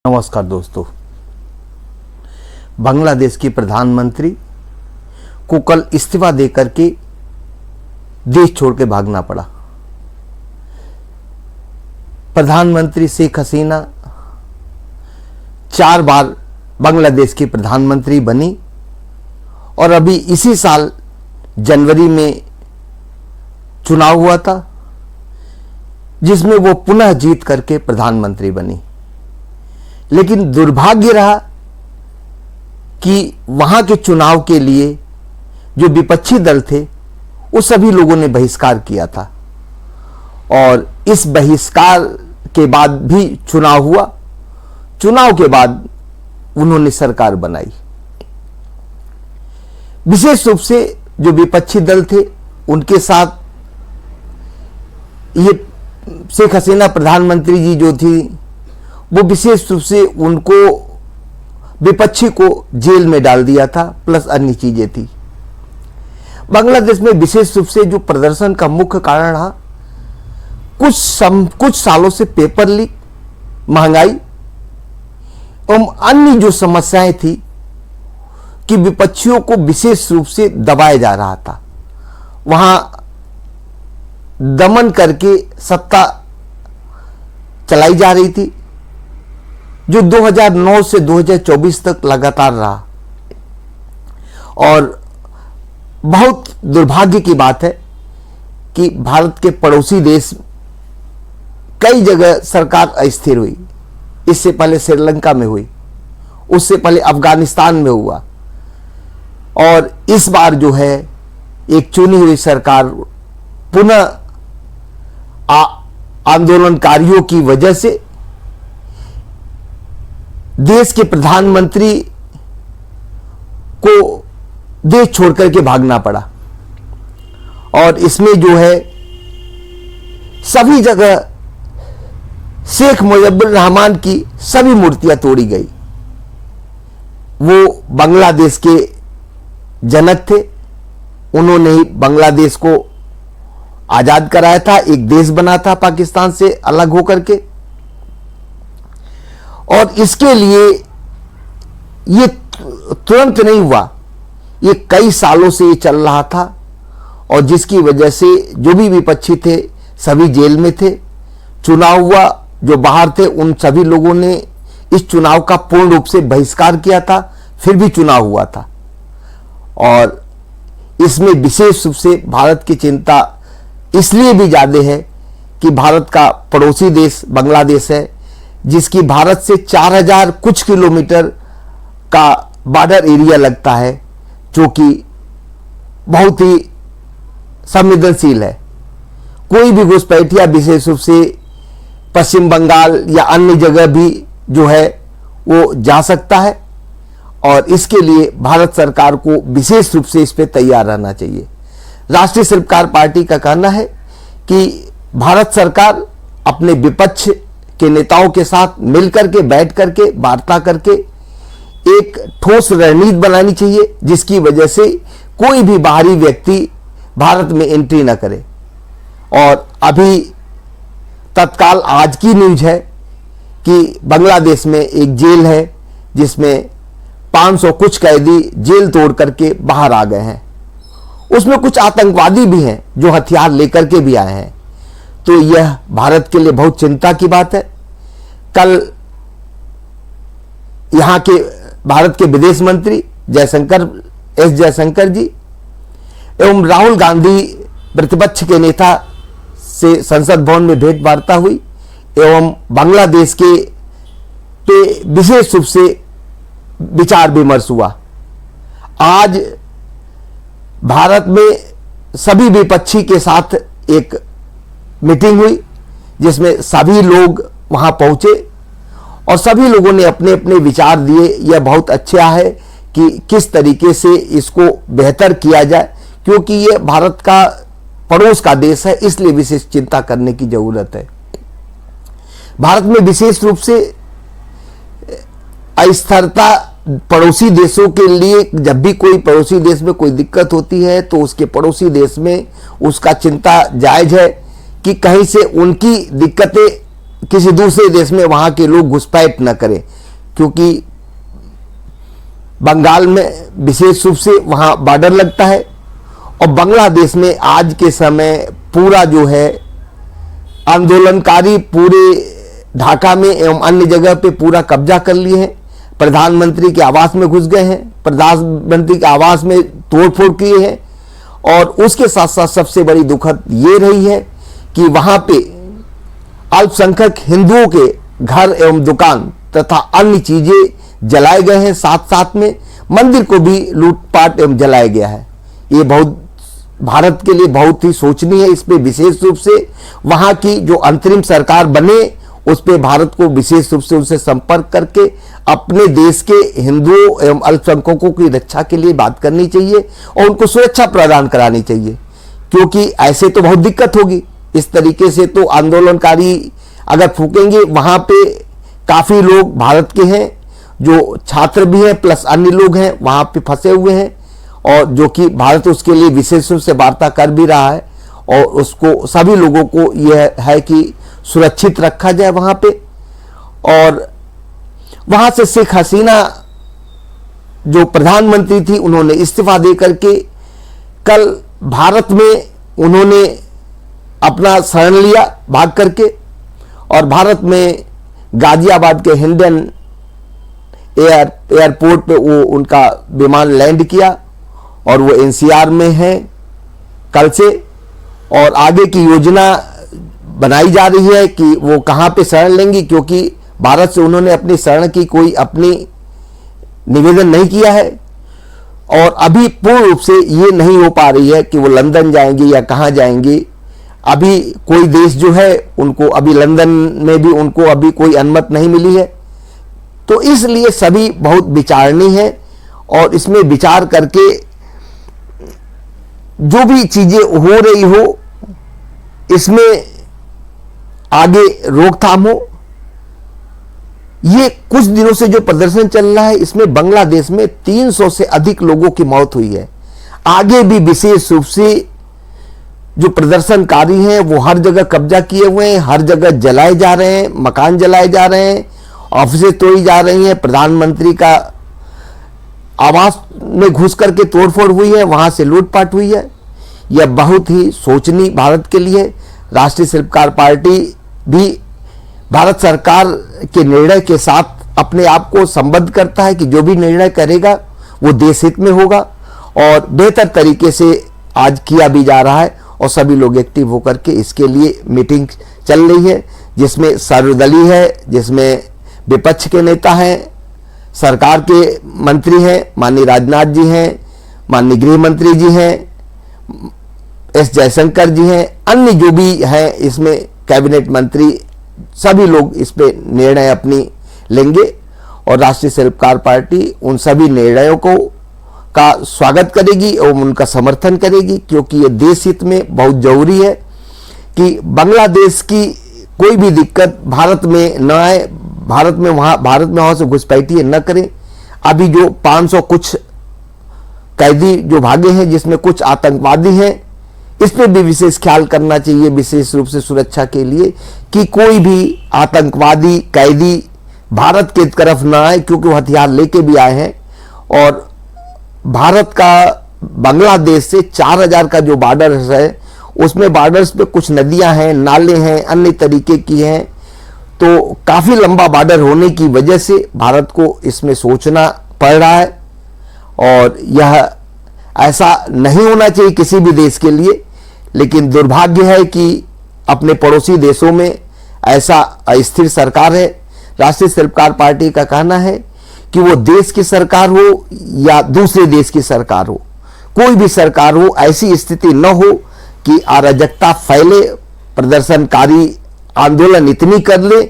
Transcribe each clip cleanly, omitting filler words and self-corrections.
नमस्कार दोस्तों। बांग्लादेश के प्रधानमंत्री को कल इस्तीफा देकर के देश छोड़ के भागना पड़ा। प्रधानमंत्री शेख हसीना 4 बार बांग्लादेश की प्रधानमंत्री बनी और अभी इसी साल जनवरी में चुनाव हुआ था जिसमें वो पुनः जीत करके प्रधानमंत्री बनी। लेकिन दुर्भाग्य रहा कि वहां के चुनाव के लिए जो विपक्षी दल थे वो सभी लोगों ने बहिष्कार किया था और इस बहिष्कार के बाद भी चुनाव हुआ। चुनाव के बाद उन्होंने सरकार बनाई। विशेष रूप से जो विपक्षी दल थे उनके साथ ये शेख हसीना प्रधानमंत्री जी जो थी वो विशेष रूप से उनको विपक्षी को जेल में डाल दिया था, प्लस अन्य चीजें थी। बांग्लादेश में विशेष रूप से जो प्रदर्शन का मुख्य कारण रहा, कुछ सालों से पेपर लीक, महंगाई एवं अन्य जो समस्याएं थी कि विपक्षियों को विशेष रूप से दबाया जा रहा था। वहां दमन करके सत्ता चलाई जा रही थी जो 2009 से 2024 तक लगातार रहा। और बहुत दुर्भाग्य की बात है कि भारत के पड़ोसी देश कई जगह सरकार अस्थिर हुई। इससे पहले श्रीलंका में हुई, उससे पहले अफगानिस्तान में हुआ और इस बार जो है एक चुनी हुई सरकार पुनः आंदोलनकारियों की वजह से देश के प्रधानमंत्री को देश छोड़कर के भागना पड़ा। और इसमें जो है सभी जगह शेख मुजीबुर रहमान की सभी मूर्तियां तोड़ी गई। वो बांग्लादेश के जनक थे, उन्होंने ही बांग्लादेश को आजाद कराया था, एक देश बना था पाकिस्तान से अलग होकर के। और इसके लिए ये तुरंत नहीं हुआ, ये कई सालों से ये चल रहा था और जिसकी वजह से जो भी विपक्षी थे सभी जेल में थे। चुनाव हुआ, जो बाहर थे उन सभी लोगों ने इस चुनाव का पूर्ण रूप से बहिष्कार किया था, फिर भी चुनाव हुआ था। और इसमें विशेष रूप से भारत की चिंता इसलिए भी ज्यादा है कि भारत का पड़ोसी देश बांग्लादेश है, जिसकी भारत से 4000 कुछ किलोमीटर का बॉर्डर एरिया लगता है, जो कि बहुत ही संवेदनशील है। कोई भी घुसपैठिया विशेष रूप से पश्चिम बंगाल या अन्य जगह भी जो है वो जा सकता है और इसके लिए भारत सरकार को विशेष रूप से इस पर तैयार रहना चाहिए। राष्ट्रीय सरकार पार्टी का कहना है कि भारत सरकार अपने विपक्ष के नेताओं के साथ मिलकर के बैठ करके वार्ता करके एक ठोस रणनीति बनानी चाहिए, जिसकी वजह से कोई भी बाहरी व्यक्ति भारत में एंट्री न करे। और अभी तत्काल आज की न्यूज है कि बांग्लादेश में एक जेल है जिसमें 500 कुछ कैदी जेल तोड़ करके बाहर आ गए हैं। उसमें कुछ आतंकवादी भी हैं जो हथियार लेकर के भी आए हैं। तो यह भारत के लिए बहुत चिंता की बात है। कल यहां के भारत के विदेश मंत्री एस जयशंकर जी एवं राहुल गांधी प्रतिपक्ष के नेता से संसद भवन में भेंट वार्ता हुई एवं बांग्लादेश के पे विशेष रूप से विचार विमर्श हुआ। आज भारत में सभी विपक्षी के साथ एक मीटिंग हुई जिसमें सभी लोग वहां पहुंचे और सभी लोगों ने अपने अपने विचार दिए। यह बहुत अच्छा है कि किस तरीके से इसको बेहतर किया जाए, क्योंकि यह भारत का पड़ोस का देश है, इसलिए विशेष चिंता करने की जरूरत है। भारत में विशेष रूप से अस्थिरता पड़ोसी देशों के लिए, जब भी कोई पड़ोसी देश में कोई दिक्कत होती है तो उसके पड़ोसी देश में उसका चिंता जायज है कि कहीं से उनकी दिक्कतें किसी दूसरे देश में वहां के लोग घुसपैठ न करें, क्योंकि बंगाल में विशेष रूप से वहां बॉर्डर लगता है और बांग्लादेश में आज के समय पूरा जो है आंदोलनकारी पूरे ढाका में एवं अन्य जगह पे पूरा कब्जा कर लिए हैं। प्रधानमंत्री के आवास में घुस गए हैं, प्रधानमंत्री के आवास में तोड़फोड़ किए हैं। और उसके साथ साथ सबसे बड़ी दुखद ये रही है कि वहां पे अल्पसंख्यक हिंदुओं के घर एवं दुकान तथा अन्य चीजें जलाए गए हैं, साथ साथ में मंदिर को भी लूटपाट एवं जलाया गया है। ये बहुत भारत के लिए बहुत ही शोचनीय है। इस पे विशेष रूप से वहां की जो अंतरिम सरकार बने उस पे भारत को विशेष रूप से उनसे संपर्क करके अपने देश के हिंदुओं एवं अल्पसंख्यकों की रक्षा के लिए बात करनी चाहिए और उनको सुरक्षा प्रदान करानी चाहिए, क्योंकि ऐसे तो बहुत दिक्कत होगी। इस तरीके से तो आंदोलनकारी अगर फूकेंगे, वहां पे काफी लोग भारत के हैं जो छात्र भी हैं प्लस अन्य लोग हैं वहां पे फंसे हुए हैं, और जो कि भारत उसके लिए विशेष रूप से वार्ता कर भी रहा है और उसको सभी लोगों को यह है कि सुरक्षित रखा जाए वहां पे। और वहां से शेख हसीना जो प्रधानमंत्री थी उन्होंने इस्तीफा दे करके कल भारत में उन्होंने अपना शरण लिया भाग करके, और भारत में गाजियाबाद के हिंडन एयरपोर्ट पे वो उनका विमान लैंड किया और वो एनसीआर में है कल से। और आगे की योजना बनाई जा रही है कि वो कहां पे शरण लेंगी, क्योंकि भारत से उन्होंने अपनी शरण की कोई अपनी निवेदन नहीं किया है और अभी पूर्ण रूप से ये नहीं हो पा रही है कि वो लंदन जाएंगी या कहां जाएंगी। अभी कोई देश जो है उनको अभी लंदन में भी उनको अभी कोई अनुमति नहीं मिली है। तो इसलिए सभी बहुत विचारणीय है और इसमें विचार करके जो भी चीजें हो रही हो इसमें आगे रोकथाम हो। ये कुछ दिनों से जो प्रदर्शन चल रहा है इसमें बांग्लादेश में 300 से अधिक लोगों की मौत हुई है। आगे भी विशेष रूप से जो प्रदर्शनकारी हैं वो हर जगह कब्जा किए हुए हैं, हर जगह जलाए जा रहे हैं, मकान जलाए जा रहे हैं, ऑफिसें तोड़ी जा रही हैं, प्रधानमंत्री का आवास में घुस करके तोड़फोड़ हुई है, वहां से लूटपाट हुई है। यह बहुत ही शोचनीय भारत के लिए। राष्ट्रीय शिल्पकार पार्टी भी भारत सरकार के निर्णय के साथ अपने आप को संबद्ध करता है कि जो भी निर्णय करेगा वो देश हित में होगा और बेहतर तरीके से आज किया भी जा रहा है और सभी लोग एक्टिव होकर के इसके लिए मीटिंग चल रही है, जिसमें सर्वदलीय है, जिसमें विपक्ष के नेता हैं, सरकार के मंत्री हैं, माननीय राजनाथ जी हैं, माननीय गृह मंत्री जी हैं, एस जयशंकर जी हैं, अन्य जो भी हैं इसमें कैबिनेट मंत्री, सभी लोग इस पे निर्णय अपनी लेंगे और राष्ट्रीय शिल्पकार पार्टी उन सभी निर्णयों को का स्वागत करेगी और उनका समर्थन करेगी, क्योंकि ये देश हित में बहुत जरूरी है कि बांग्लादेश की कोई भी दिक्कत भारत में न आए, भारत में वहां से घुसपैठी न करें। अभी जो 500 कुछ कैदी जो भागे हैं जिसमें कुछ आतंकवादी हैं, इस पर भी विशेष ख्याल करना चाहिए विशेष रूप से सुरक्षा के लिए कि कोई भी आतंकवादी कैदी भारत की तरफ न आए, क्योंकि वो हथियार लेके भी आए हैं। और भारत का बांग्लादेश से 4000 का जो बॉर्डर है उसमें बॉर्डर्स पे कुछ नदियां हैं, नाले हैं, अन्य तरीके की हैं, तो काफी लंबा बॉर्डर होने की वजह से भारत को इसमें सोचना पड़ रहा है और यह ऐसा नहीं होना चाहिए किसी भी देश के लिए। लेकिन दुर्भाग्य है कि अपने पड़ोसी देशों में ऐसा अस्थिर सरकार है। राष्ट्रीय शिल्पकार पार्टी का कहना है कि वो देश की सरकार हो या दूसरे देश की सरकार हो, कोई भी सरकार हो, ऐसी स्थिति न हो कि अराजकता फैले, प्रदर्शनकारी आंदोलन इतनी कर ले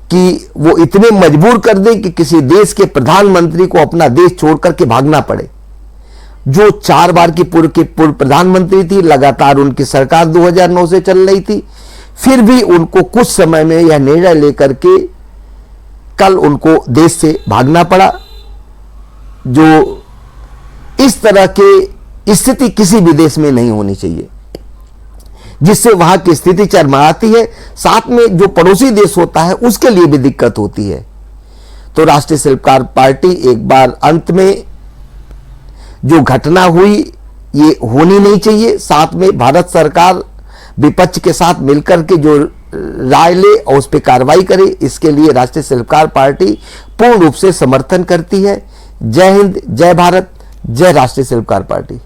कि वो इतने मजबूर कर दे कि किसी देश के प्रधानमंत्री को अपना देश छोड़ करके भागना पड़े। जो 4 बार की पूर्व प्रधानमंत्री थी, लगातार उनकी सरकार 2009 से चल रही थी, फिर भी उनको कुछ समय में यह निर्णय लेकर के कल उनको देश से भागना पड़ा। जो इस तरह की स्थिति किसी भी देश में नहीं होनी चाहिए। जिससे वहां की स्थिति चरमराती है, साथ में जो पड़ोसी देश होता है उसके लिए भी दिक्कत होती है। तो राष्ट्रीय शिल्पकार पार्टी एक बार अंत में जो घटना हुई ये होनी नहीं चाहिए, साथ में भारत सरकार विपक्ष के साथ मिलकर के जो राय ले और उस पर कार्रवाई करे, इसके लिए राष्ट्रीय शिल्पकार पार्टी पूर्ण रूप से समर्थन करती है। जय हिंद, जय भारत, जय राष्ट्रीय शिल्पकार पार्टी।